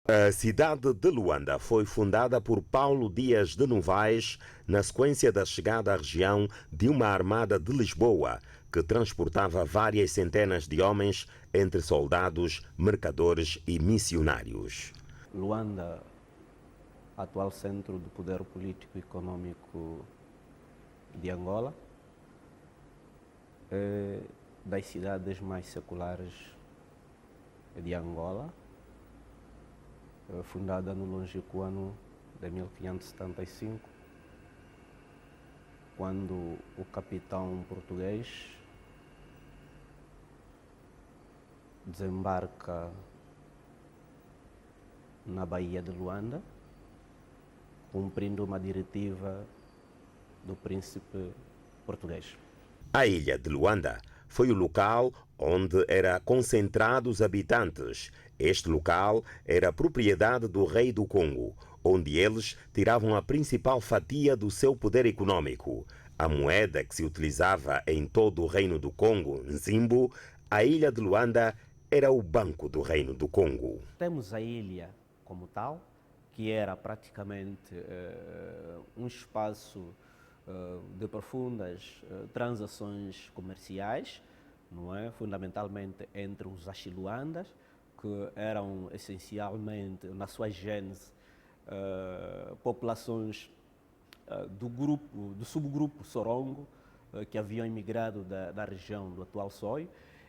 A cidade de Luanda foi fundada por Paulo Dias de Novais na sequência da chegada à região de uma armada de Lisboa que transportava várias centenas de homens entre soldados, mercadores e missionários. Luanda, atual centro do poder político e econômico de Angola, é das cidades mais seculares de Angola, fundada no longínquo ano de 1575, quando o capitão português desembarca na Baía de Luanda, cumprindo uma diretiva do príncipe português. A ilha de Luanda foi o local onde eram concentrados os habitantes. Este local era propriedade do rei do Congo, onde eles tiravam a principal fatia do seu poder econômico. A moeda que se utilizava em todo o reino do Congo, Nzimbo, a ilha de Luanda era o banco do reino do Congo. Temos a ilha como tal, que era praticamente um espaço de profundas transações comerciais, não é? Fundamentalmente entre os Axiluandas, que eram essencialmente, na sua gênese, populações do subgrupo Sorongo, que haviam emigrado da região do atual Soio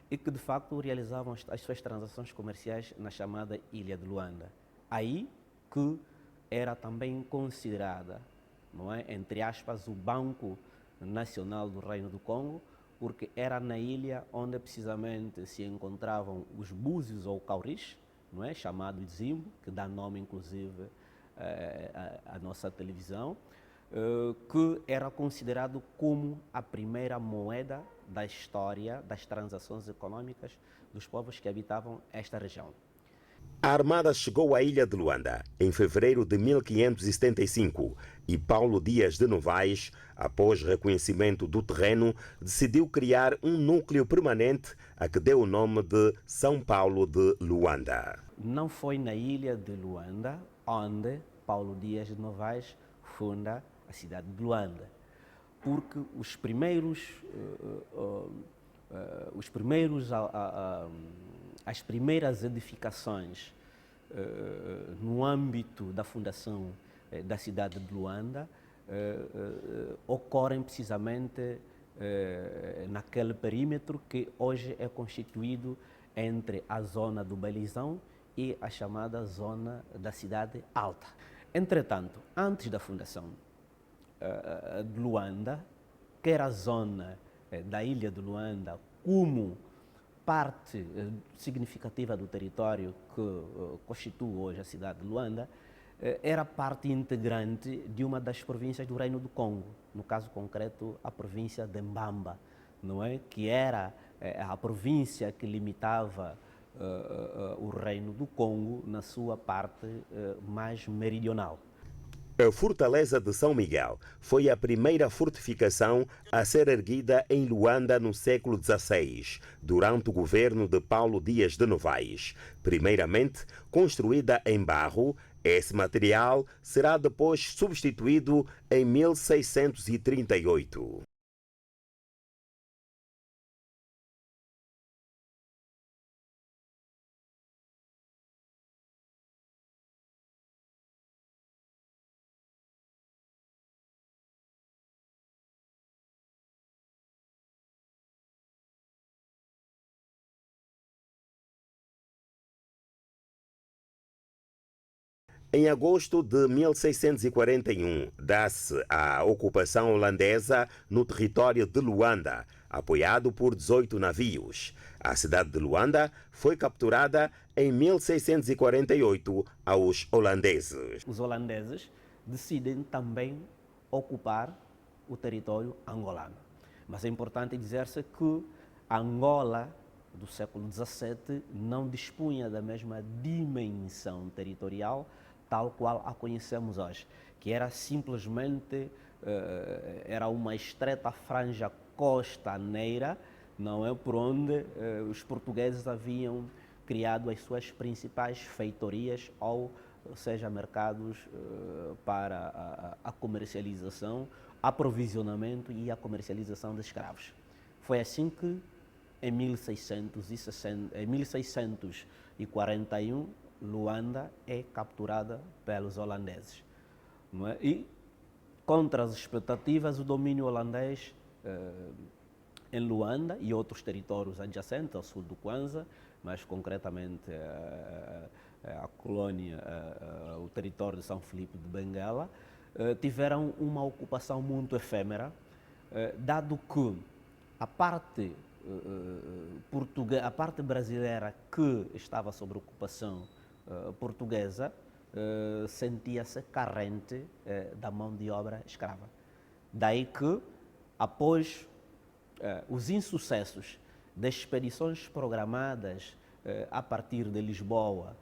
e que de facto realizavam as suas transações comerciais na chamada Ilha de Luanda. Aí que era também considerada, não é, entre aspas, o Banco Nacional do Reino do Congo, porque era na ilha onde precisamente se encontravam os búzios ou cauris, não é, chamado Zimbo, que dá nome inclusive à nossa televisão, que era considerado como a primeira moeda da história das transações econômicas dos povos que habitavam esta região. A armada chegou à ilha de Luanda em fevereiro de 1575 e Paulo Dias de Novais, após reconhecimento do terreno, decidiu criar um núcleo permanente a que deu o nome de São Paulo de Luanda. Não foi na ilha de Luanda onde Paulo Dias de Novais funda a cidade de Luanda, porque as primeiras edificações no âmbito da fundação da cidade de Luanda ocorrem precisamente naquele perímetro que hoje é constituído entre a zona do Belizão e a chamada zona da cidade alta. Entretanto, antes da fundação de Luanda, quer a zona da ilha de Luanda como parte significativa do território que constitui hoje a cidade de Luanda, era parte integrante de uma das províncias do Reino do Congo, no caso concreto a província de Mbamba, não é? Que era a província que limitava o Reino do Congo na sua parte mais meridional. A Fortaleza de São Miguel foi a primeira fortificação a ser erguida em Luanda no século XVI, durante o governo de Paulo Dias de Novais. Primeiramente construída em barro, esse material será depois substituído em 1638. Em agosto de 1641, dá-se a ocupação holandesa no território de Luanda, apoiado por 18 navios. A cidade de Luanda foi capturada em 1648 aos holandeses. Os holandeses decidem também ocupar o território angolano. Mas é importante dizer-se que a Angola do século XVII não dispunha da mesma dimensão territorial tal qual a conhecemos hoje, que era simplesmente era uma estreita franja costaneira, não é, por onde os portugueses haviam criado as suas principais feitorias, ou seja, mercados para a comercialização, aprovisionamento e a comercialização de escravos. Foi assim que, em 1641, Luanda é capturada pelos holandeses. Não é? E, contra as expectativas, o domínio holandês em Luanda e outros territórios adjacentes ao sul do Kwanza, mais concretamente a colônia, o território de São Felipe de Benguela, tiveram uma ocupação muito efêmera, dado que a parte a parte brasileira que estava sob ocupação portuguesa sentia-se carente da mão de obra escrava. Daí que, após os insucessos das expedições programadas a partir de Lisboa,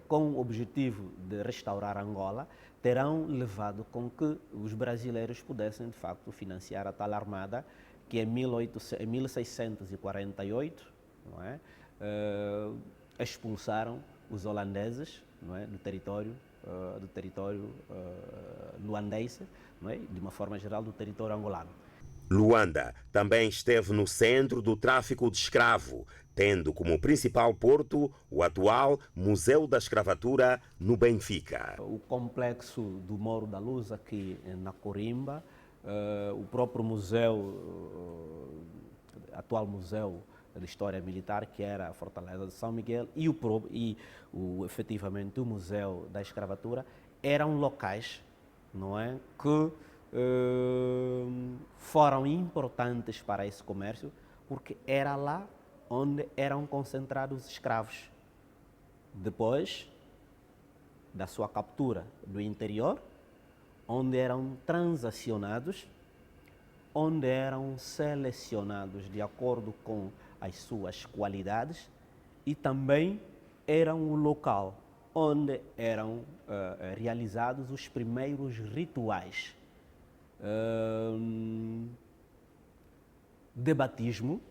com o objetivo de restaurar Angola, terão levado com que os brasileiros pudessem, de facto, financiar a tal armada que em 1648, não é, expulsaram os holandeses, não é, do território luandense, não é, de uma forma geral do território angolano. Luanda também esteve no centro do tráfico de escravo, tendo como principal porto o atual Museu da Escravatura no Benfica. O complexo do Morro da Luz, aqui na Corimba, o próprio museu, atual Museu de História Militar, que era a Fortaleza de São Miguel, e efetivamente o Museu da Escravatura, eram locais, não é, que foram importantes para esse comércio, porque era lá onde eram concentrados os escravos. Depois da sua captura do interior, onde eram transacionados, onde eram selecionados de acordo com as suas qualidades, e também eram o local onde eram realizados os primeiros rituais de batismo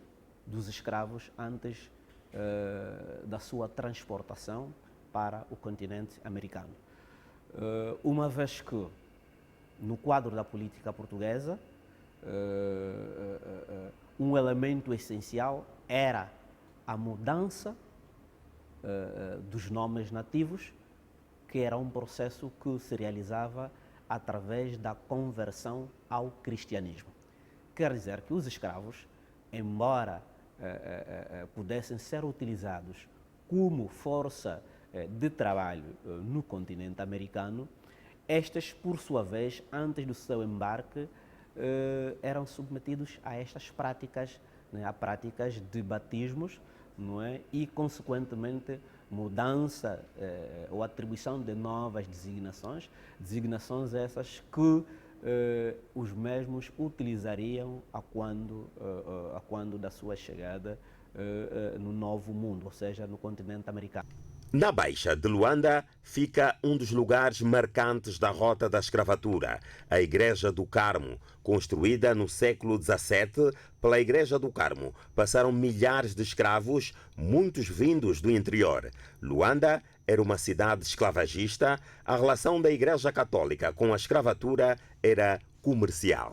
dos escravos antes da sua transportação para o continente americano. Uma vez que, no quadro da política portuguesa, um elemento essencial era a mudança dos nomes nativos, que era um processo que se realizava através da conversão ao cristianismo. Quer dizer que os escravos, embora pudessem ser utilizados como força de trabalho no continente americano, estes, por sua vez, antes do seu embarque, eram submetidos a estas práticas, né, a práticas de batismos, não é? E, consequentemente, mudança ou atribuição de novas designações essas que os mesmos utilizariam a quando da sua chegada no Novo Mundo, ou seja, no continente americano. Na Baixa de Luanda fica um dos lugares marcantes da rota da escravatura, a Igreja do Carmo. Construída no século XVII, pela Igreja do Carmo passaram milhares de escravos, muitos vindos do interior. Luanda era uma cidade esclavagista, a relação da Igreja Católica com a escravatura era comercial.